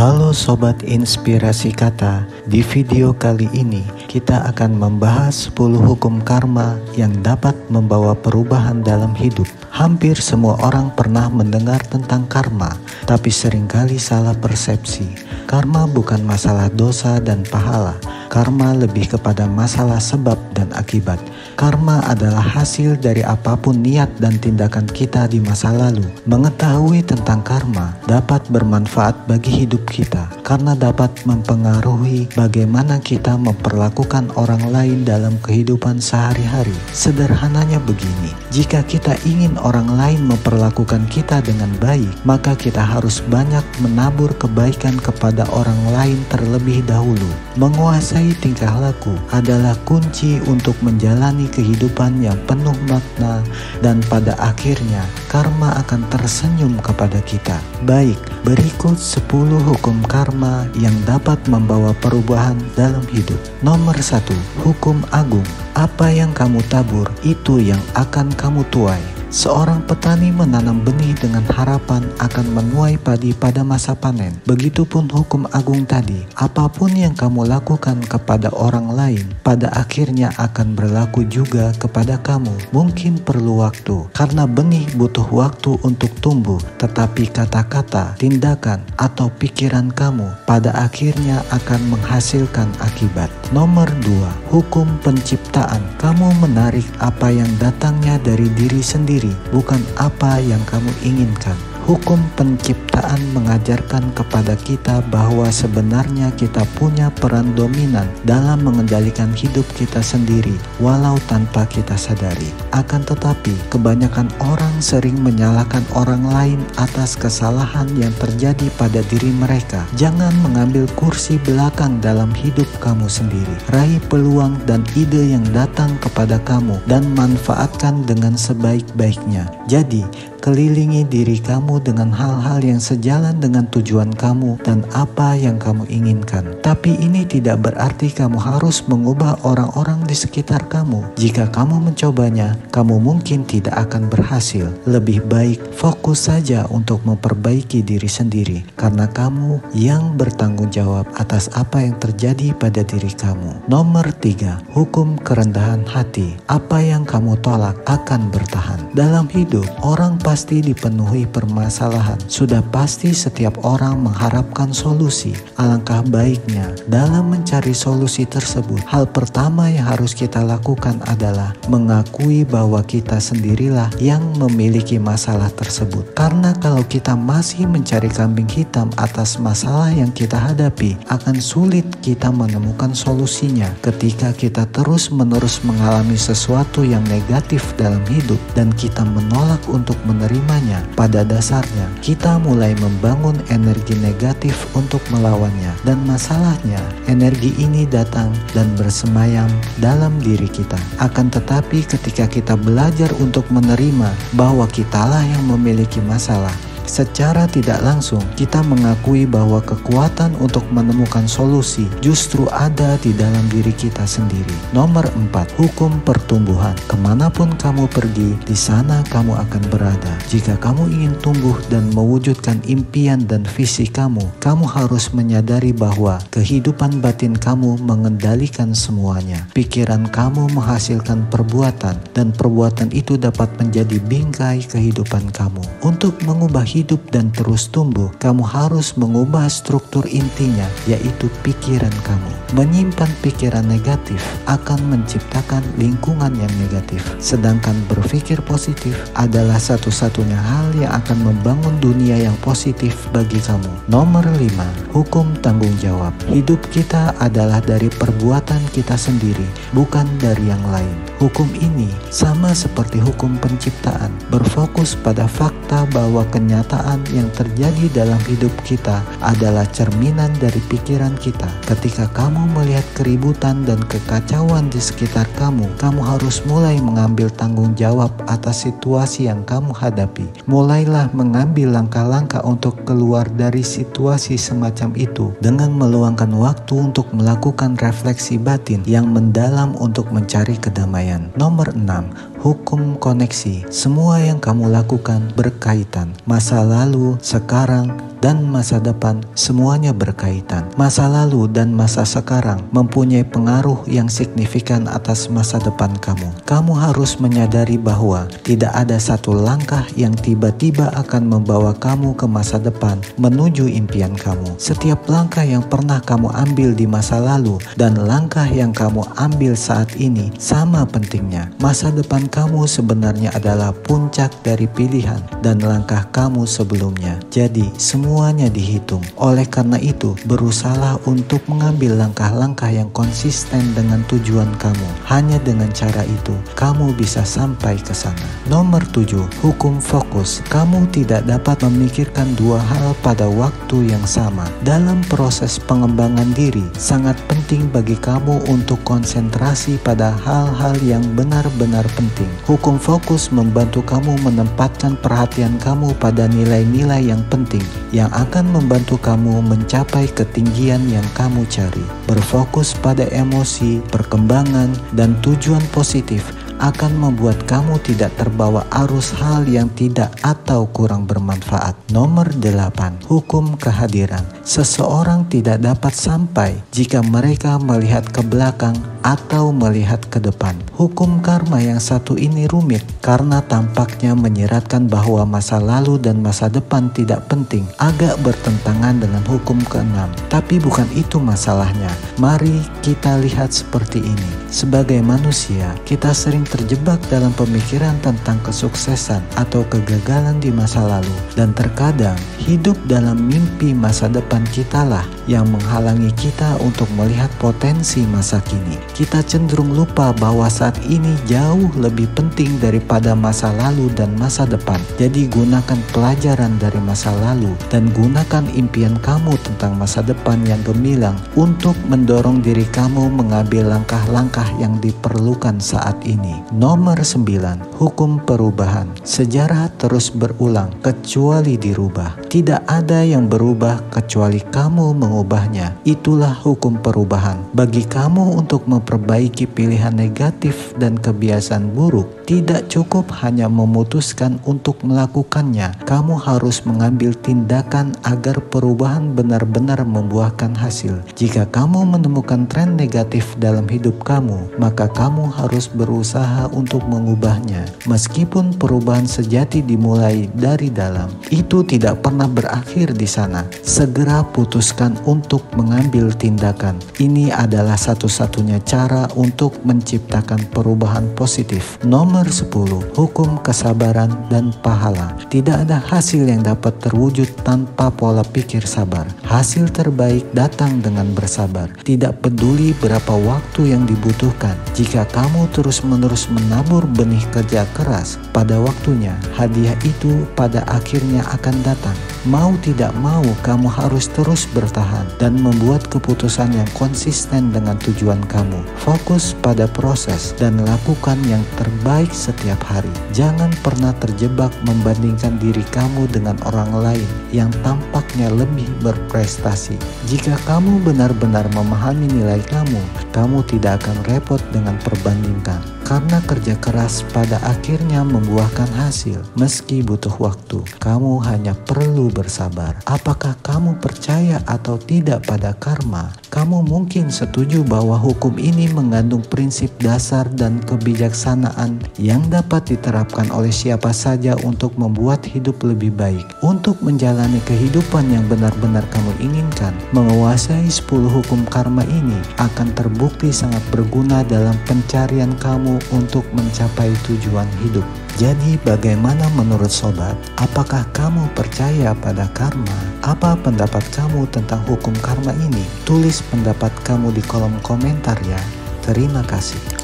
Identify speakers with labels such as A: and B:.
A: Halo Sobat Inspirasi Kata, di video kali ini kita akan membahas 10 hukum karma yang dapat membawa perubahan dalam hidup. Hampir semua orang pernah mendengar tentang karma, tapi seringkali salah persepsi. Karma bukan masalah dosa dan pahala. Karma lebih kepada masalah sebab dan akibat. Karma adalah hasil dari apapun niat dan tindakan kita di masa lalu. Mengetahui tentang karma dapat bermanfaat bagi hidup kita karena dapat mempengaruhi bagaimana kita memperlakukan orang lain dalam kehidupan sehari-hari. Sederhananya begini, jika kita ingin orang lain memperlakukan kita dengan baik, maka kita harus banyak menabur kebaikan kepada orang lain terlebih dahulu. Menguasai tingkah laku adalah kunci untuk menjalani kehidupan yang penuh makna, dan pada akhirnya karma akan tersenyum kepada kita. Baik, berikut 10 hukum karma yang dapat membawa perubahan dalam hidup. Nomor 1, hukum agung. Apa yang kamu tabur, itu yang akan kamu tuai. Seorang petani menanam benih dengan harapan akan menuai padi pada masa panen. Begitupun hukum agung tadi, apapun yang kamu lakukan kepada orang lain, pada akhirnya akan berlaku juga kepada kamu. Mungkin perlu waktu, karena benih butuh waktu untuk tumbuh, tetapi kata-kata, tindakan, atau pikiran kamu pada akhirnya akan menghasilkan akibat. Nomor 2, hukum penciptaan. Kamu menarik apa yang datangnya dari diri sendiri, bukan apa yang kamu inginkan. Hukum penciptaan mengajarkan kepada kita bahwa sebenarnya kita punya peran dominan dalam mengendalikan hidup kita sendiri, walau tanpa kita sadari. Akan tetapi, kebanyakan orang sering menyalahkan orang lain atas kesalahan yang terjadi pada diri mereka. Jangan mengambil kursi belakang dalam hidup kamu sendiri. Raih peluang dan ide yang datang kepada kamu dan manfaatkan dengan sebaik-baiknya. Jadi, kelilingi diri kamu dengan hal-hal yang sejalan dengan tujuan kamu dan apa yang kamu inginkan. Tapi ini tidak berarti kamu harus mengubah orang-orang di sekitar kamu. Jika kamu mencobanya, kamu mungkin tidak akan berhasil. Lebih baik fokus saja untuk memperbaiki diri sendiri, karena kamu yang bertanggung jawab atas apa yang terjadi pada diri kamu. Nomor 3, hukum kerendahan hati. Apa yang kamu tolak akan bertahan. Dalam hidup, orang pasti dipenuhi permasalahan. Sudah pasti setiap orang mengharapkan solusi. Alangkah baiknya dalam mencari solusi tersebut, hal pertama yang harus kita lakukan adalah mengakui bahwa kita sendirilah yang memiliki masalah tersebut. Karena kalau kita masih mencari kambing hitam atas masalah yang kita hadapi, akan sulit kita menemukan solusinya. Ketika kita terus-menerus mengalami sesuatu yang negatif dalam hidup dan kita menolak untuk menerimanya, pada dasarnya kita mulai membangun energi negatif untuk melawannya, dan masalahnya energi ini datang dan bersemayam dalam diri kita. Akan tetapi ketika kita belajar untuk menerima bahwa kitalah yang memiliki masalah, secara tidak langsung kita mengakui bahwa kekuatan untuk menemukan solusi justru ada di dalam diri kita sendiri. Nomor 4, hukum pertumbuhan. Kemanapun kamu pergi, di sana kamu akan berada. Jika kamu ingin tumbuh dan mewujudkan impian dan visi kamu harus menyadari bahwa kehidupan batin kamu mengendalikan semuanya. Pikiran kamu menghasilkan perbuatan, dan perbuatan itu dapat menjadi bingkai kehidupan kamu. Untuk mengubah hidup dan terus tumbuh, kamu harus mengubah struktur intinya, yaitu pikiran kamu. Menyimpan pikiran negatif akan menciptakan lingkungan yang negatif, sedangkan berpikir positif adalah satu-satunya hal yang akan membangun dunia yang positif bagi kamu. Nomor 5, hukum tanggung jawab. Hidup kita adalah dari perbuatan kita sendiri, bukan dari yang lain. Hukum ini sama seperti hukum penciptaan, berfokus pada fakta bahwa kenyataan yang terjadi dalam hidup kita adalah cerminan dari pikiran kita. Ketika kamu melihat keributan dan kekacauan di sekitar kamu harus mulai mengambil tanggung jawab atas situasi yang kamu hadapi. Mulailah mengambil langkah-langkah untuk keluar dari situasi semacam itu dengan meluangkan waktu untuk melakukan refleksi batin yang mendalam untuk mencari kedamaian. Nomor 6, hukum koneksi. Semua yang kamu lakukan berkaitan. Masa lalu, sekarang, dan masa depan semuanya berkaitan. Masa lalu dan masa sekarang mempunyai pengaruh yang signifikan atas masa depan kamu. Kamu harus menyadari bahwa tidak ada satu langkah yang tiba-tiba akan membawa kamu ke masa depan menuju impian kamu. Setiap langkah yang pernah kamu ambil di masa lalu dan langkah yang kamu ambil saat ini sama pentingnya. Masa depan kamu sebenarnya adalah puncak dari pilihan dan langkah kamu sebelumnya. Jadi semuanya dihitung. Oleh karena itu, berusahalah untuk mengambil langkah-langkah yang konsisten dengan tujuan kamu. Hanya dengan cara itu, kamu bisa sampai ke sana. Nomor 7, hukum fokus. Kamu tidak dapat memikirkan dua hal pada waktu yang sama. Dalam proses pengembangan diri, sangat penting bagi kamu untuk konsentrasi pada hal-hal yang benar-benar penting. Hukum fokus membantu kamu menempatkan perhatian kamu pada nilai-nilai yang penting yang akan membantu kamu mencapai ketinggian yang kamu cari. Berfokus pada emosi, perkembangan, dan tujuan positif akan membuat kamu tidak terbawa arus hal yang tidak atau kurang bermanfaat. Nomor 8, hukum kehadiran. Seseorang tidak dapat sampai jika mereka melihat ke belakang atau melihat ke depan. Hukum karma yang satu ini rumit karena tampaknya menyiratkan bahwa masa lalu dan masa depan tidak penting, agak bertentangan dengan hukum ke-6. Tapi bukan itu masalahnya. Mari kita lihat seperti ini. Sebagai manusia, kita sering terjebak dalam pemikiran tentang kesuksesan atau kegagalan di masa lalu, dan terkadang hidup dalam mimpi masa depan kitalah yang menghalangi kita untuk melihat potensi masa kini. Kita cenderung lupa bahwa saat ini jauh lebih penting daripada masa lalu dan masa depan. Jadi gunakan pelajaran dari masa lalu dan gunakan impian kamu tentang masa depan yang gemilang untuk mendorong diri kamu mengambil langkah-langkah yang diperlukan saat ini. Nomor 9, hukum perubahan. Sejarah terus berulang kecuali dirubah. Tidak ada yang berubah kecuali kamu mengubahnya. Itulah hukum perubahan. Bagi kamu untuk memperbaiki pilihan negatif dan kebiasaan buruk, tidak cukup hanya memutuskan untuk melakukannya. Kamu harus mengambil tindakan agar perubahan benar-benar membuahkan hasil. Jika kamu menemukan tren negatif dalam hidup kamu, maka kamu harus berusaha untuk mengubahnya. Meskipun perubahan sejati dimulai dari dalam, itu tidak pernah berakhir di sana. Segera putuskan untuk mengambil tindakan. Ini adalah satu-satunya cara untuk menciptakan perubahan positif. Nomor 10, hukum kesabaran dan pahala. Tidak ada hasil yang dapat terwujud tanpa pola pikir sabar. Hasil terbaik datang dengan bersabar. Tidak peduli berapa waktu yang dibutuhkan. Jika kamu terus-menerus menabur benih kerja keras, pada waktunya hadiah itu pada akhirnya akan datang. Mau tidak mau, kamu harus terus bertahan dan membuat keputusan yang konsisten dengan tujuan kamu. Fokus pada proses dan lakukan yang terbaik setiap hari. Jangan pernah terjebak membandingkan diri kamu dengan orang lain yang tampaknya lebih berprestasi. Jika kamu benar-benar memahami nilai kamu tidak akan repot dengan perbandingan. Karena kerja keras pada akhirnya membuahkan hasil. Meski butuh waktu, kamu hanya perlu bersabar. Apakah kamu percaya atau tidak pada karma? Kamu mungkin setuju bahwa hukum ini mengandung prinsip dasar dan kebijaksanaan yang dapat diterapkan oleh siapa saja untuk membuat hidup lebih baik. Untuk menjalani kehidupan yang benar-benar kamu inginkan, menguasai 10 hukum karma ini akan terbukti sangat berguna dalam pencarian kamu untuk mencapai tujuan hidup. Jadi bagaimana menurut sobat? Apakah kamu percaya pada karma? Apa pendapat kamu tentang hukum karma ini? Tulis pendapat kamu di kolom komentar ya. Terima kasih.